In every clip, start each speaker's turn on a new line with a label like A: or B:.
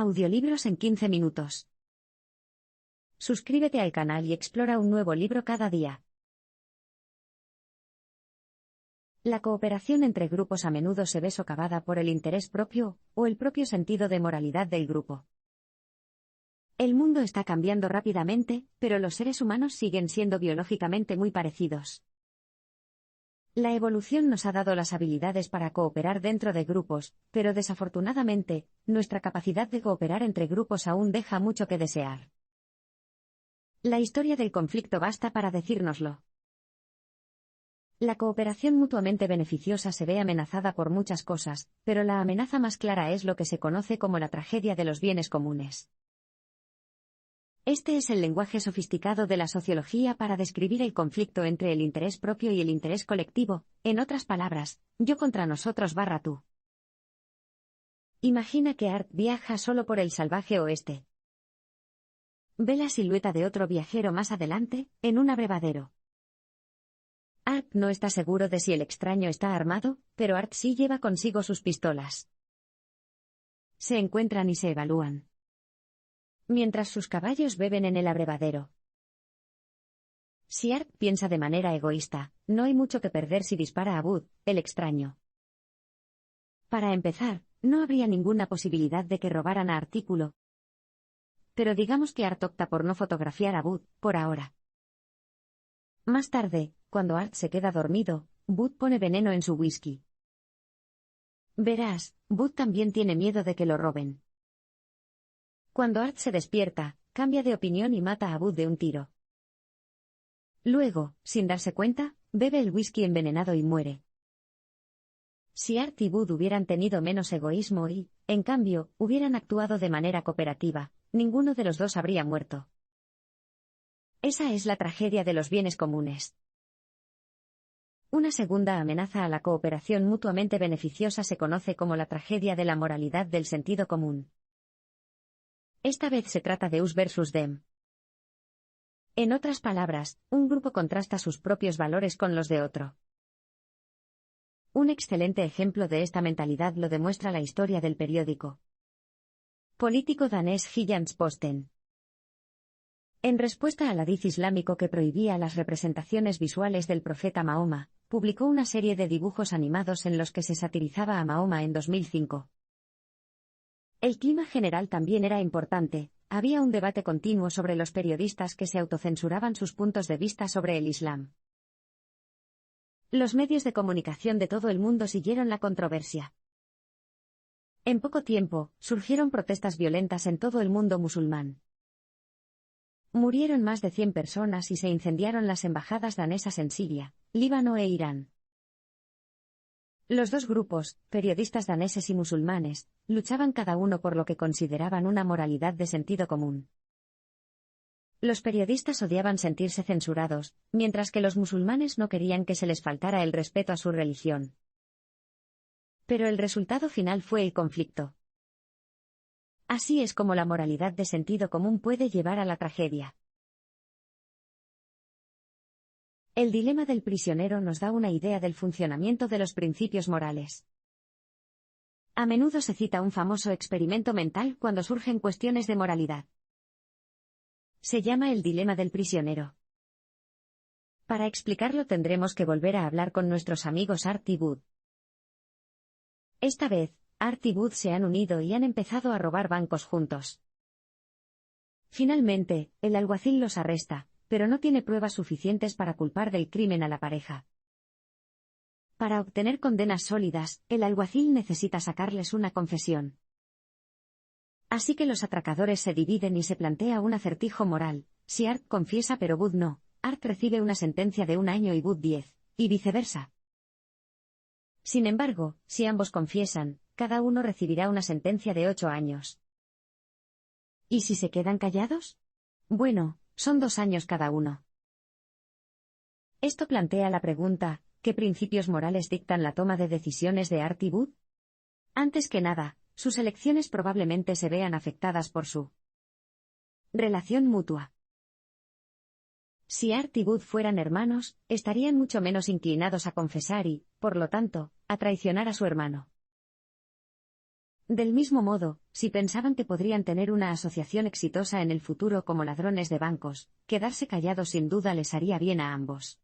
A: Audiolibros en 15 minutos. Suscríbete al canal y explora un nuevo libro cada día. La cooperación entre grupos a menudo se ve socavada por el interés propio, o el propio sentido de moralidad del grupo. El mundo está cambiando rápidamente, pero los seres humanos siguen siendo biológicamente muy parecidos. La evolución nos ha dado las habilidades para cooperar dentro de grupos, pero desafortunadamente, nuestra capacidad de cooperar entre grupos aún deja mucho que desear. La historia del conflicto basta para decírnoslo. La cooperación mutuamente beneficiosa se ve amenazada por muchas cosas, pero la amenaza más clara es lo que se conoce como la tragedia de los bienes comunes. Este es el lenguaje sofisticado de la sociología para describir el conflicto entre el interés propio y el interés colectivo, en otras palabras, yo contra nosotros / tú. Imagina que Art viaja solo por el salvaje oeste. Ve la silueta de otro viajero más adelante, en un abrevadero. Art no está seguro de si el extraño está armado, pero Art sí lleva consigo sus pistolas. Se encuentran y se evalúan. Mientras sus caballos beben en el abrevadero. Si Art piensa de manera egoísta, no hay mucho que perder si dispara a Bud, el extraño. Para empezar, no habría ninguna posibilidad de que robaran a Artículo. Pero digamos que Art opta por no fotografiar a Bud, por ahora. Más tarde, cuando Art se queda dormido, Bud pone veneno en su whisky. Verás, Bud también tiene miedo de que lo roben. Cuando Art se despierta, cambia de opinión y mata a Bud de un tiro. Luego, sin darse cuenta, bebe el whisky envenenado y muere. Si Art y Bud hubieran tenido menos egoísmo y, en cambio, hubieran actuado de manera cooperativa, ninguno de los dos habría muerto. Esa es la tragedia de los bienes comunes. Una segunda amenaza a la cooperación mutuamente beneficiosa se conoce como la tragedia de la moralidad del sentido común. Esta vez se trata de us versus them. En otras palabras, un grupo contrasta sus propios valores con los de otro. Un excelente ejemplo de esta mentalidad lo demuestra la historia del periódico político danés Jyllands-Posten. En respuesta al hadith islámico que prohibía las representaciones visuales del profeta Mahoma, publicó una serie de dibujos animados en los que se satirizaba a Mahoma en 2005. El clima general también era importante, había un debate continuo sobre los periodistas que se autocensuraban sus puntos de vista sobre el Islam. Los medios de comunicación de todo el mundo siguieron la controversia. En poco tiempo, surgieron protestas violentas en todo el mundo musulmán. Murieron más de 100 personas y se incendiaron las embajadas danesas en Siria, Líbano e Irán. Los dos grupos, periodistas daneses y musulmanes, luchaban cada uno por lo que consideraban una moralidad de sentido común. Los periodistas odiaban sentirse censurados, mientras que los musulmanes no querían que se les faltara el respeto a su religión. Pero el resultado final fue el conflicto. Así es como la moralidad de sentido común puede llevar a la tragedia. El dilema del prisionero nos da una idea del funcionamiento de los principios morales. A menudo se cita un famoso experimento mental cuando surgen cuestiones de moralidad. Se llama el dilema del prisionero. Para explicarlo tendremos que volver a hablar con nuestros amigos Art y Bud. Esta vez, Art y Bud se han unido y han empezado a robar bancos juntos. Finalmente, el alguacil los arresta, pero no tiene pruebas suficientes para culpar del crimen a la pareja. Para obtener condenas sólidas, el alguacil necesita sacarles una confesión. Así que los atracadores se dividen y se plantea un acertijo moral: si Art confiesa pero Bud no, Art recibe una sentencia de 1 año y Bud 10, y viceversa. Sin embargo, si ambos confiesan, cada uno recibirá una sentencia de 8 años. ¿Y si se quedan callados? Bueno, son 2 años cada uno. Esto plantea la pregunta: ¿qué principios morales dictan la toma de decisiones de Art y Bud? Antes que nada, sus elecciones probablemente se vean afectadas por su relación mutua. Si Art y Bud fueran hermanos, estarían mucho menos inclinados a confesar y, por lo tanto, a traicionar a su hermano. Del mismo modo, si pensaban que podrían tener una asociación exitosa en el futuro como ladrones de bancos, quedarse callados sin duda les haría bien a ambos.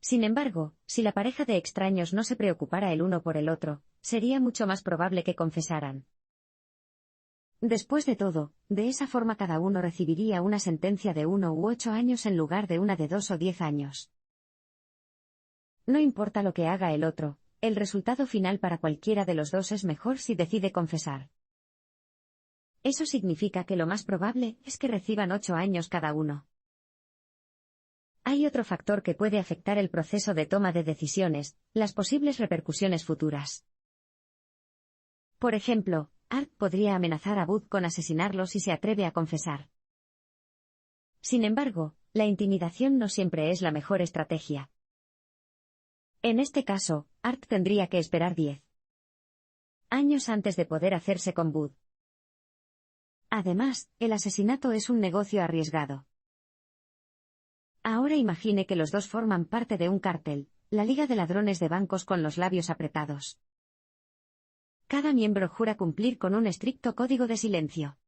A: Sin embargo, si la pareja de extraños no se preocupara el uno por el otro, sería mucho más probable que confesaran. Después de todo, de esa forma cada uno recibiría una sentencia de 1 u 8 años en lugar de una de 2 o 10 años. No importa lo que haga el otro, el resultado final para cualquiera de los dos es mejor si decide confesar. Eso significa que lo más probable es que reciban 8 años cada uno. Hay otro factor que puede afectar el proceso de toma de decisiones, las posibles repercusiones futuras. Por ejemplo, Art podría amenazar a Bud con asesinarlo si se atreve a confesar. Sin embargo, la intimidación no siempre es la mejor estrategia. En este caso, Art tendría que esperar 10 años antes de poder hacerse con Bud. Además, el asesinato es un negocio arriesgado. Ahora imagine que los dos forman parte de un cártel, la Liga de Ladrones de Bancos con los labios apretados. Cada miembro jura cumplir con un estricto código de silencio.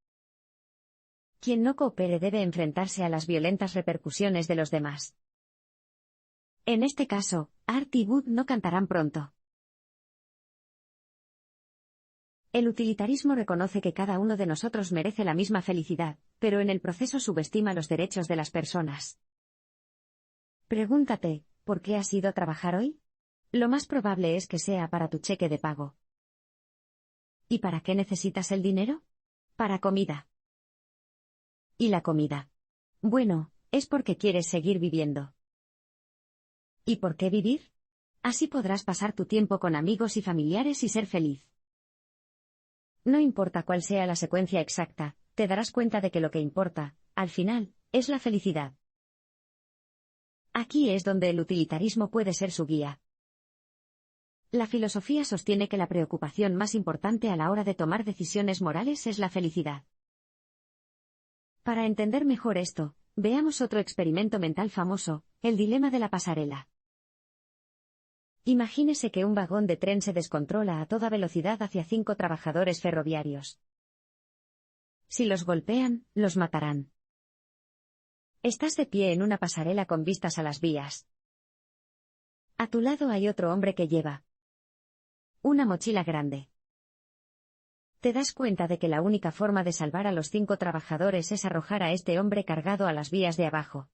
A: Quien no coopere debe enfrentarse a las violentas repercusiones de los demás. En este caso, Art y Bud no cantarán pronto. El utilitarismo reconoce que cada uno de nosotros merece la misma felicidad, pero en el proceso subestima los derechos de las personas. Pregúntate, ¿por qué has ido a trabajar hoy? Lo más probable es que sea para tu cheque de pago. ¿Y para qué necesitas el dinero? Para comida. ¿Y la comida? Bueno, es porque quieres seguir viviendo. ¿Y por qué vivir? Así podrás pasar tu tiempo con amigos y familiares y ser feliz. No importa cuál sea la secuencia exacta, te darás cuenta de que lo que importa, al final, es la felicidad. Aquí es donde el utilitarismo puede ser su guía. La filosofía sostiene que la preocupación más importante a la hora de tomar decisiones morales es la felicidad. Para entender mejor esto, veamos otro experimento mental famoso, el dilema de la pasarela. Imagínese que un vagón de tren se descontrola a toda velocidad hacia 5 trabajadores ferroviarios. Si los golpean, los matarán. Estás de pie en una pasarela con vistas a las vías. A tu lado hay otro hombre que lleva una mochila grande. Te das cuenta de que la única forma de salvar a los 5 trabajadores es arrojar a este hombre cargado a las vías de abajo.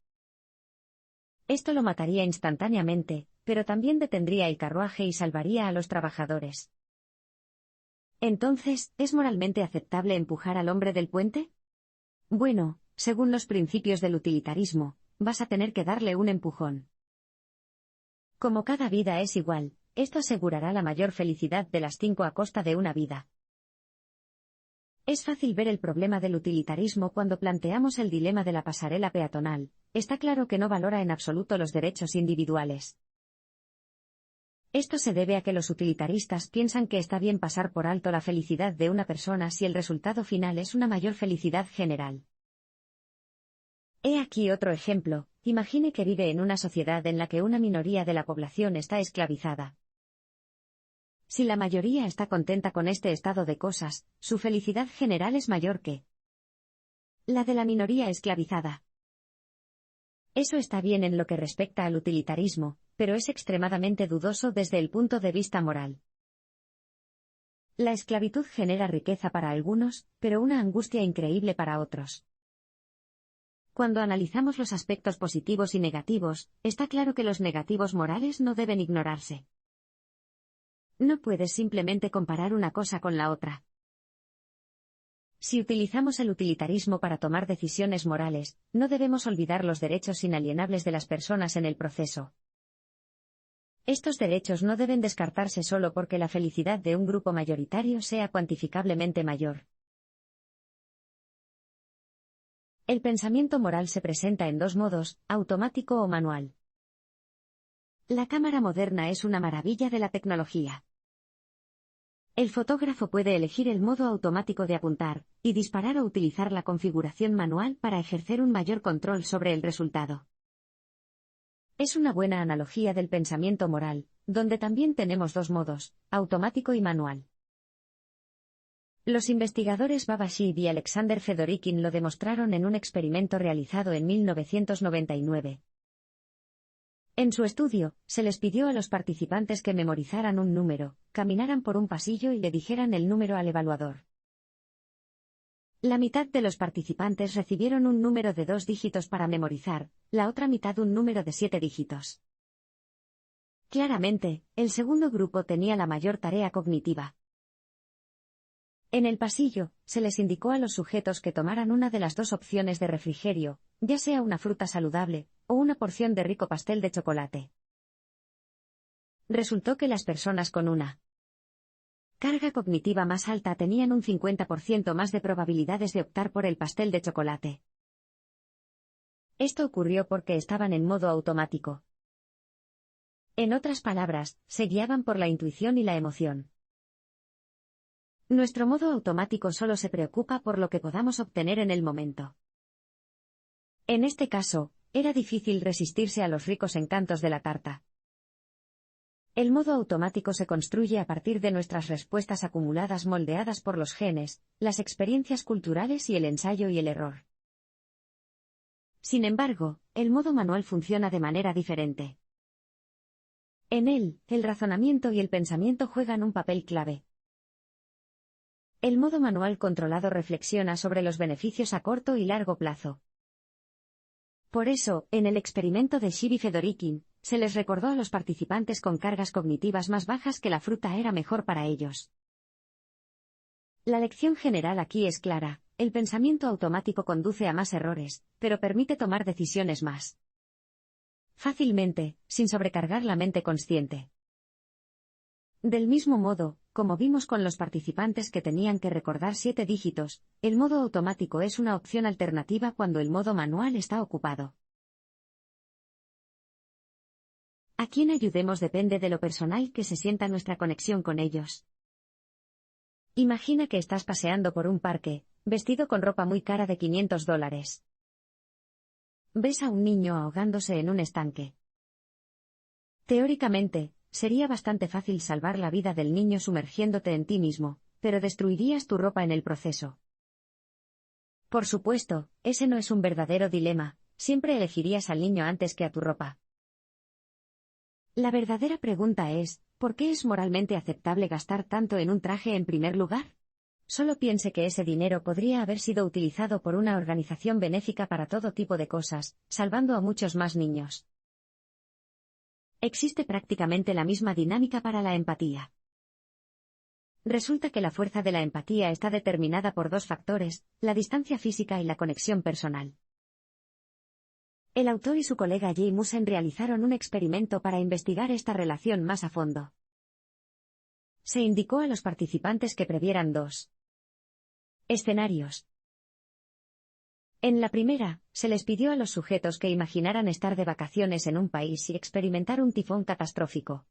A: Esto lo mataría instantáneamente, pero también detendría el carruaje y salvaría a los trabajadores. Entonces, ¿es moralmente aceptable empujar al hombre del puente? Bueno, según los principios del utilitarismo, vas a tener que darle un empujón. Como cada vida es igual, esto asegurará la mayor felicidad de las 5 a costa de una vida. Es fácil ver el problema del utilitarismo cuando planteamos el dilema de la pasarela peatonal. Está claro que no valora en absoluto los derechos individuales. Esto se debe a que los utilitaristas piensan que está bien pasar por alto la felicidad de una persona si el resultado final es una mayor felicidad general. He aquí otro ejemplo, imagine que vive en una sociedad en la que una minoría de la población está esclavizada. Si la mayoría está contenta con este estado de cosas, su felicidad general es mayor que la de la minoría esclavizada. Eso está bien en lo que respecta al utilitarismo, pero es extremadamente dudoso desde el punto de vista moral. La esclavitud genera riqueza para algunos, pero una angustia increíble para otros. Cuando analizamos los aspectos positivos y negativos, está claro que los negativos morales no deben ignorarse. No puedes simplemente comparar una cosa con la otra. Si utilizamos el utilitarismo para tomar decisiones morales, no debemos olvidar los derechos inalienables de las personas en el proceso. Estos derechos no deben descartarse solo porque la felicidad de un grupo mayoritario sea cuantificablemente mayor. El pensamiento moral se presenta en 2 modos, automático o manual. La cámara moderna es una maravilla de la tecnología. El fotógrafo puede elegir el modo automático de apuntar, y disparar o utilizar la configuración manual para ejercer un mayor control sobre el resultado. Es una buena analogía del pensamiento moral, donde también tenemos 2 modos, automático y manual. Los investigadores Babashid y Alexander Fedorikin lo demostraron en un experimento realizado en 1999. En su estudio, se les pidió a los participantes que memorizaran un número, caminaran por un pasillo y le dijeran el número al evaluador. La mitad de los participantes recibieron un número de 2 dígitos para memorizar, la otra mitad un número de 7 dígitos. Claramente, el segundo grupo tenía la mayor tarea cognitiva. En el pasillo, se les indicó a los sujetos que tomaran una de las 2 opciones de refrigerio, ya sea una fruta saludable, o una porción de rico pastel de chocolate. Resultó que las personas con una carga cognitiva más alta tenían un 50% más de probabilidades de optar por el pastel de chocolate. Esto ocurrió porque estaban en modo automático. En otras palabras, se guiaban por la intuición y la emoción. Nuestro modo automático solo se preocupa por lo que podamos obtener en el momento. En este caso, era difícil resistirse a los ricos encantos de la tarta. El modo automático se construye a partir de nuestras respuestas acumuladas moldeadas por los genes, las experiencias culturales y el ensayo y el error. Sin embargo, el modo manual funciona de manera diferente. En él, el razonamiento y el pensamiento juegan un papel clave. El modo manual controlado reflexiona sobre los beneficios a corto y largo plazo. Por eso, en el experimento de Shib y Fedorikin, se les recordó a los participantes con cargas cognitivas más bajas que la fruta era mejor para ellos. La lección general aquí es clara: el pensamiento automático conduce a más errores, pero permite tomar decisiones más fácilmente, sin sobrecargar la mente consciente. Del mismo modo, como vimos con los participantes que tenían que recordar 7 dígitos, el modo automático es una opción alternativa cuando el modo manual está ocupado. A quién ayudemos depende de lo personal que se sienta nuestra conexión con ellos. Imagina que estás paseando por un parque, vestido con ropa muy cara de $500. Ves a un niño ahogándose en un estanque. Teóricamente, sería bastante fácil salvar la vida del niño sumergiéndote en ti mismo, pero destruirías tu ropa en el proceso. Por supuesto, ese no es un verdadero dilema, siempre elegirías al niño antes que a tu ropa. La verdadera pregunta es, ¿por qué es moralmente aceptable gastar tanto en un traje en primer lugar? Solo piense que ese dinero podría haber sido utilizado por una organización benéfica para todo tipo de cosas, salvando a muchos más niños. Existe prácticamente la misma dinámica para la empatía. Resulta que la fuerza de la empatía está determinada por 2 factores, la distancia física y la conexión personal. El autor y su colega Jay Musen realizaron un experimento para investigar esta relación más a fondo. Se indicó a los participantes que previeran 2 escenarios. En la primera, se les pidió a los sujetos que imaginaran estar de vacaciones en un país y experimentar un tifón catastrófico.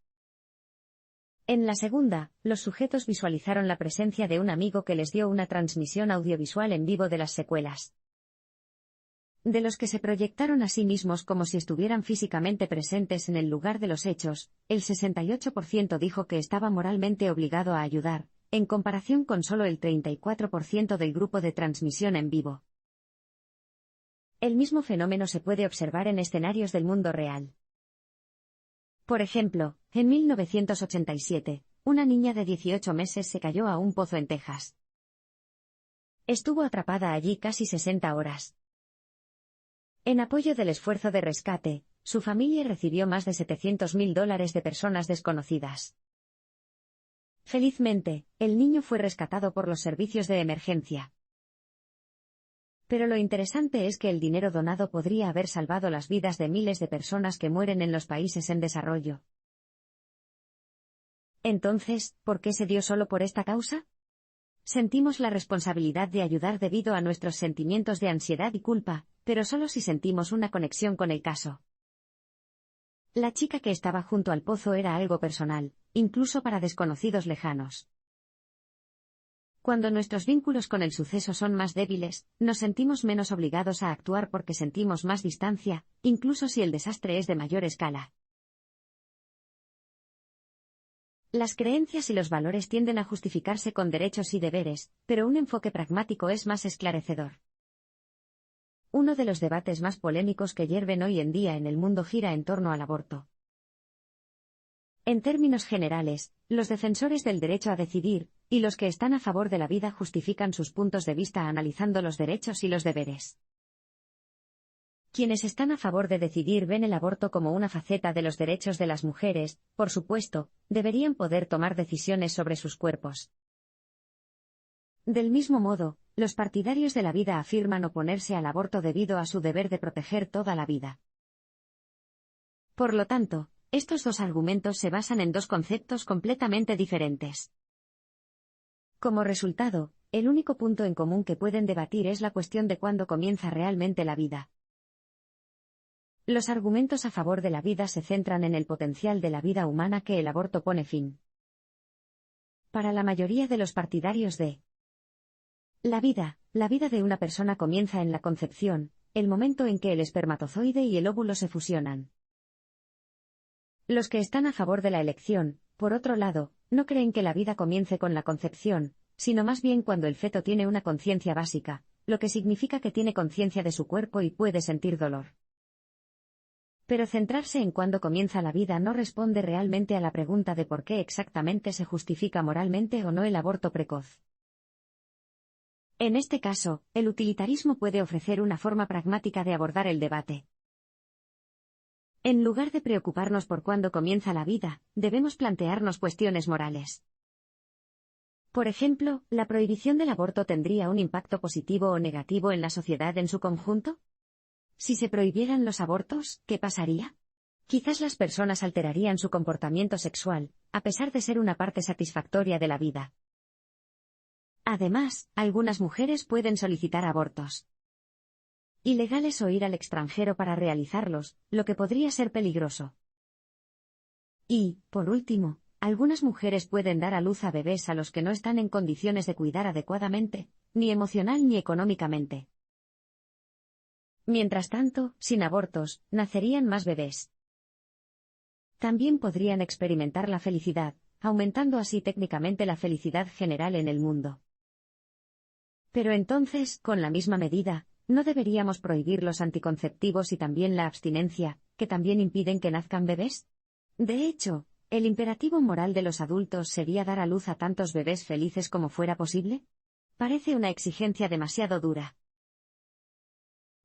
A: En la segunda, los sujetos visualizaron la presencia de un amigo que les dio una transmisión audiovisual en vivo de las secuelas. De los que se proyectaron a sí mismos como si estuvieran físicamente presentes en el lugar de los hechos, el 68% dijo que estaba moralmente obligado a ayudar, en comparación con solo el 34% del grupo de transmisión en vivo. El mismo fenómeno se puede observar en escenarios del mundo real. Por ejemplo, en 1987, una niña de 18 meses se cayó a un pozo en Texas. Estuvo atrapada allí casi 60 horas. En apoyo del esfuerzo de rescate, su familia recibió más de $700.000 de personas desconocidas. Felizmente, el niño fue rescatado por los servicios de emergencia. Pero lo interesante es que el dinero donado podría haber salvado las vidas de miles de personas que mueren en los países en desarrollo. Entonces, ¿por qué se dio solo por esta causa? Sentimos la responsabilidad de ayudar debido a nuestros sentimientos de ansiedad y culpa, pero solo si sentimos una conexión con el caso. La chica que estaba junto al pozo era algo personal, incluso para desconocidos lejanos. Cuando nuestros vínculos con el suceso son más débiles, nos sentimos menos obligados a actuar porque sentimos más distancia, incluso si el desastre es de mayor escala. Las creencias y los valores tienden a justificarse con derechos y deberes, pero un enfoque pragmático es más esclarecedor. Uno de los debates más polémicos que hierven hoy en día en el mundo gira en torno al aborto. En términos generales, los defensores del derecho a decidir, y los que están a favor de la vida justifican sus puntos de vista analizando los derechos y los deberes. Quienes están a favor de decidir ven el aborto como una faceta de los derechos de las mujeres, por supuesto, deberían poder tomar decisiones sobre sus cuerpos. Del mismo modo, los partidarios de la vida afirman oponerse al aborto debido a su deber de proteger toda la vida. Por lo tanto, estos dos argumentos se basan en dos conceptos completamente diferentes. Como resultado, el único punto en común que pueden debatir es la cuestión de cuándo comienza realmente la vida. Los argumentos a favor de la vida se centran en el potencial de la vida humana que el aborto pone fin. Para la mayoría de los partidarios de la vida de una persona comienza en la concepción, el momento en que el espermatozoide y el óvulo se fusionan. Los que están a favor de la elección, por otro lado, no creen que la vida comience con la concepción, sino más bien cuando el feto tiene una conciencia básica, lo que significa que tiene conciencia de su cuerpo y puede sentir dolor. Pero centrarse en cuándo comienza la vida no responde realmente a la pregunta de por qué exactamente se justifica moralmente o no el aborto precoz. En este caso, el utilitarismo puede ofrecer una forma pragmática de abordar el debate. En lugar de preocuparnos por cuándo comienza la vida, debemos plantearnos cuestiones morales. Por ejemplo, ¿la prohibición del aborto tendría un impacto positivo o negativo en la sociedad en su conjunto? Si se prohibieran los abortos, ¿qué pasaría? Quizás las personas alterarían su comportamiento sexual, a pesar de ser una parte satisfactoria de la vida. Además, algunas mujeres pueden solicitar abortos ilegales o ir al extranjero para realizarlos, lo que podría ser peligroso. Y, por último, algunas mujeres pueden dar a luz a bebés a los que no están en condiciones de cuidar adecuadamente, ni emocional ni económicamente. Mientras tanto, sin abortos, nacerían más bebés. También podrían experimentar la felicidad, aumentando así técnicamente la felicidad general en el mundo. Pero entonces, con la misma medida, ¿no deberíamos prohibir los anticonceptivos y también la abstinencia, que también impiden que nazcan bebés? De hecho, ¿el imperativo moral de los adultos sería dar a luz a tantos bebés felices como fuera posible? Parece una exigencia demasiado dura.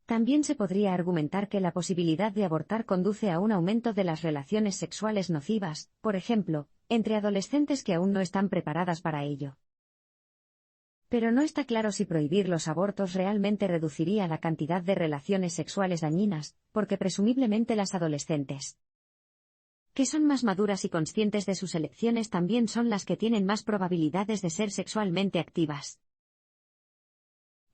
A: También se podría argumentar que la posibilidad de abortar conduce a un aumento de las relaciones sexuales nocivas, por ejemplo, entre adolescentes que aún no están preparadas para ello. Pero no está claro si prohibir los abortos realmente reduciría la cantidad de relaciones sexuales dañinas, porque presumiblemente las adolescentes que son más maduras y conscientes de sus elecciones también son las que tienen más probabilidades de ser sexualmente activas.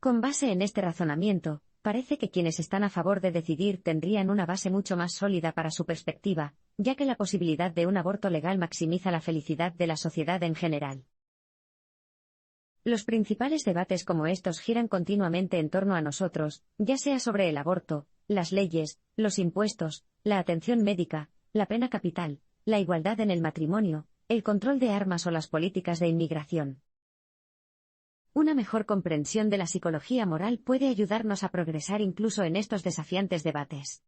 A: Con base en este razonamiento, parece que quienes están a favor de decidir tendrían una base mucho más sólida para su perspectiva, ya que la posibilidad de un aborto legal maximiza la felicidad de la sociedad en general. Los principales debates como estos giran continuamente en torno a nosotros, ya sea sobre el aborto, las leyes, los impuestos, la atención médica, la pena capital, la igualdad en el matrimonio, el control de armas o las políticas de inmigración. Una mejor comprensión de la psicología moral puede ayudarnos a progresar incluso en estos desafiantes debates.